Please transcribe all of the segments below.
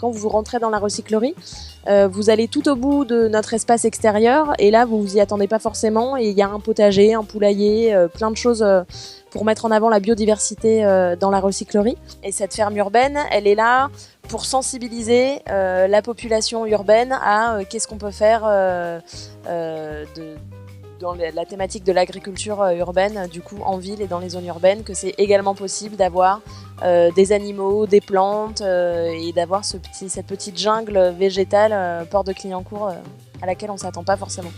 quand vous rentrez dans la recyclerie, vous allez tout au bout de notre espace extérieur et là vous vous y attendez pas forcément et il y a un potager, un poulailler, plein de choses pour mettre en avant la biodiversité dans la recyclerie. Et cette ferme urbaine, elle est là pour sensibiliser la population urbaine à qu'est-ce qu'on peut faire dans la thématique de l'agriculture urbaine, du coup en ville et dans les zones urbaines, que c'est également possible d'avoir des animaux, des plantes et d'avoir cette petite jungle végétale port de Clignancourt à laquelle on ne s'attend pas forcément.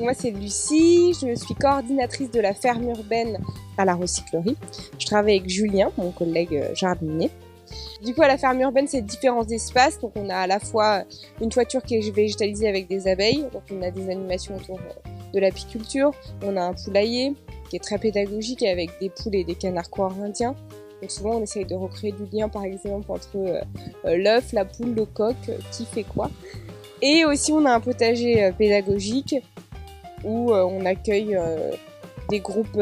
Moi c'est Lucie, je suis coordinatrice de la ferme urbaine à la recyclerie. Je travaille avec Julien, mon collègue jardinier. Du coup, à la ferme urbaine, c'est différents espaces. Donc, on a à la fois une toiture qui est végétalisée avec des abeilles. Donc, on a des animations autour de l'apiculture. On a un poulailler qui est très pédagogique avec des poules et des canards corintiens. Donc, souvent, on essaye de recréer du lien, par exemple, entre l'œuf, la poule, le coq, qui fait quoi. Et aussi, on a un potager pédagogique où on accueille des groupes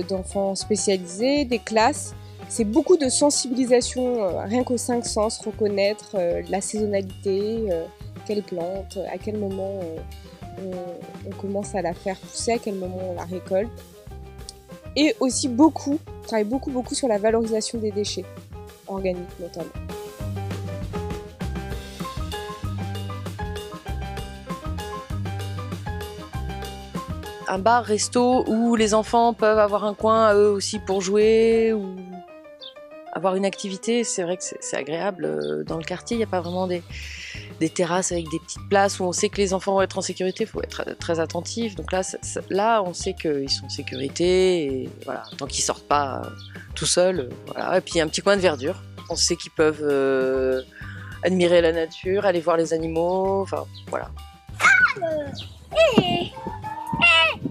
d'enfants spécialisés, des classes. C'est beaucoup de sensibilisation, rien qu'aux 5 sens, reconnaître la saisonnalité, quelle plante, à quel moment on commence à la faire pousser, à quel moment on la récolte. Et aussi on travaille beaucoup sur la valorisation des déchets, organiques notamment. Un bar, resto où les enfants peuvent avoir un coin à eux aussi pour jouer ou avoir une activité, c'est vrai que c'est agréable. Dans le quartier, il n'y a pas vraiment des terrasses avec des petites places où on sait que les enfants vont être en sécurité, il faut être très attentif. Donc là, on sait qu'ils sont en sécurité, et voilà, tant qu'ils ne sortent pas tout seuls. Voilà. Et puis un petit coin de verdure. On sait qu'ils peuvent admirer la nature, aller voir les animaux, enfin voilà. Elle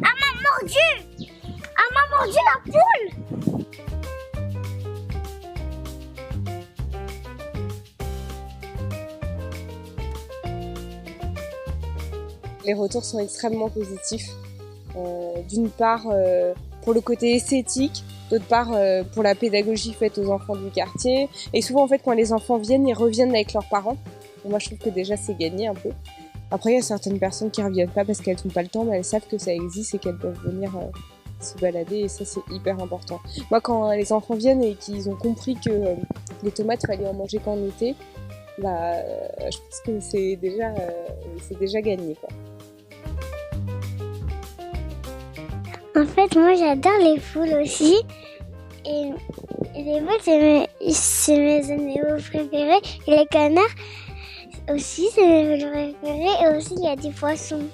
m'a mordu! Elle m'a mordu la poule! Les retours sont extrêmement positifs. D'une part pour le côté esthétique, d'autre part pour la pédagogie faite aux enfants du quartier. Et souvent en fait quand les enfants viennent, ils reviennent avec leurs parents. Et moi je trouve que déjà c'est gagné un peu. Après il y a certaines personnes qui reviennent pas parce qu'elles n'ont pas le temps, mais elles savent que ça existe et qu'elles peuvent venir se balader et ça c'est hyper important. Moi quand les enfants viennent et qu'ils ont compris que les tomates fallait en manger qu'en été, je pense que c'est déjà gagné quoi. En fait, moi j'adore les poules aussi. Et les poules, c'est mes animaux préférés. Et les canards aussi, c'est mes animaux préférés. Et aussi, il y a des poissons.